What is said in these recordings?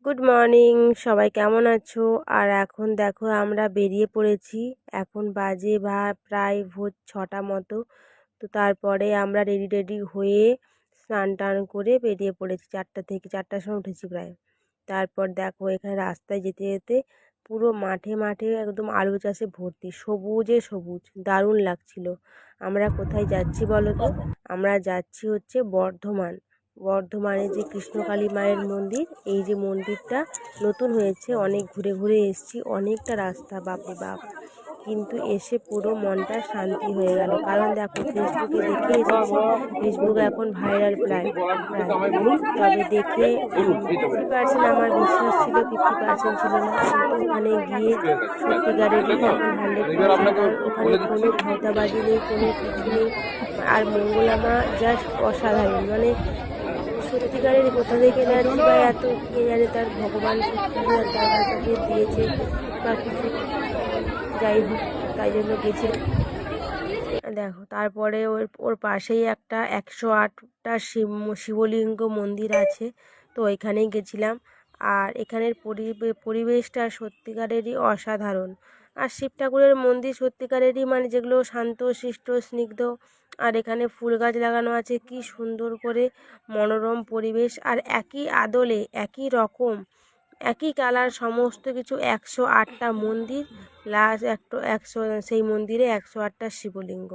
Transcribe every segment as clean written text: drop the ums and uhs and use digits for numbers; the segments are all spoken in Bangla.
গুড মর্নিং, সবাই কেমন আছো? আর এখন দেখো আমরা বেরিয়ে পড়েছি। এখন বাজে প্রায় ভোর 6টা মতো। তো তারপরে আমরা রেডি রেডি হয়ে স্নান টান করে বেরিয়ে পড়েছি। 4টার সময় উঠেছি প্রায়। তারপর দেখো এখানে রাস্তায় যেতে যেতে পুরো মাঠে মাঠে একদম আলু চাষে ভর্তি, সবুজে সবুজ, দারুণ লাগছিল। আমরা কোথায় যাচ্ছি বলো তো? আমরা যাচ্ছি হচ্ছে বর্ধমানে যে কৃষ্ণকালী মায়ের মন্দির। এই যে মন্দিরটা নতুন হয়েছে, অনেক ঘুরে ঘুরে এসেছি, অনেকটা রাস্তা, বাপরে বাপ। কিন্তু এসে পুরো মনটা শান্তি হয়ে গেল, কারণ দেখো ফেসবুকে দেখে এসেছি। ফেসবুক এখন ভাইরাল প্রায় প্রায় তবে দেখে 50% আমার বিশ্বাস ছিল, 50% ছিল না। কিন্তু ওখানে গিয়ে সত্যিকারেরই এখন 100%, কারণ ওখানে কোনো ভাওতাবাজি নেই, কোনো কিছু নেই। আর মঙ্গলামা জাস্ট অসাধারণ, মানে সত্যিকারের কোথা থেকে এনার্জি বা এত কে জানে, তার ভগবান সত্যি তার কাছে দিয়েছে বা কিছু, যাই হোক, তাই জন্য গেছিলাম। দেখো তারপরে ওর ওর পাশেই একটা 108টা শিবলিঙ্গ মন্দির আছে, তো ওইখানেই গেছিলাম। আর এখানের পরিবেশটা সত্যিকারেরই অসাধারণ। আর শিব ঠাকুরের মন্দির সত্যিকারেরই, মানে যেগুলো শান্ত শিষ্ট স্নিগ্ধ। আর এখানে ফুল গাছ লাগানো আছে, কি সুন্দর করে মনোরম পরিবেশ। আর একই আদলে একই রকম একই কালার সমস্ত কিছু, 108টা মন্দির প্লাস সেই মন্দিরে 108টা শিবলিঙ্গ।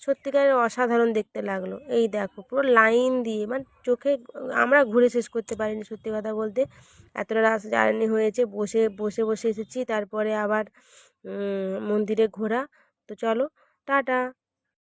সত্যিকারের অসাধারণ দেখতে লাগলো। এই দেখো পুরো লাইন দিয়ে, মানে চোখে আমরা ঘুরে শেষ করতে পারিনি, সত্যি কথা বলতে। এতটা রাস্তা জার্নি হয়েছে, বসে বসে বসে এসেছি, তারপরে আবার মন্দিরে ঘোরা। তো চলো, টাটা।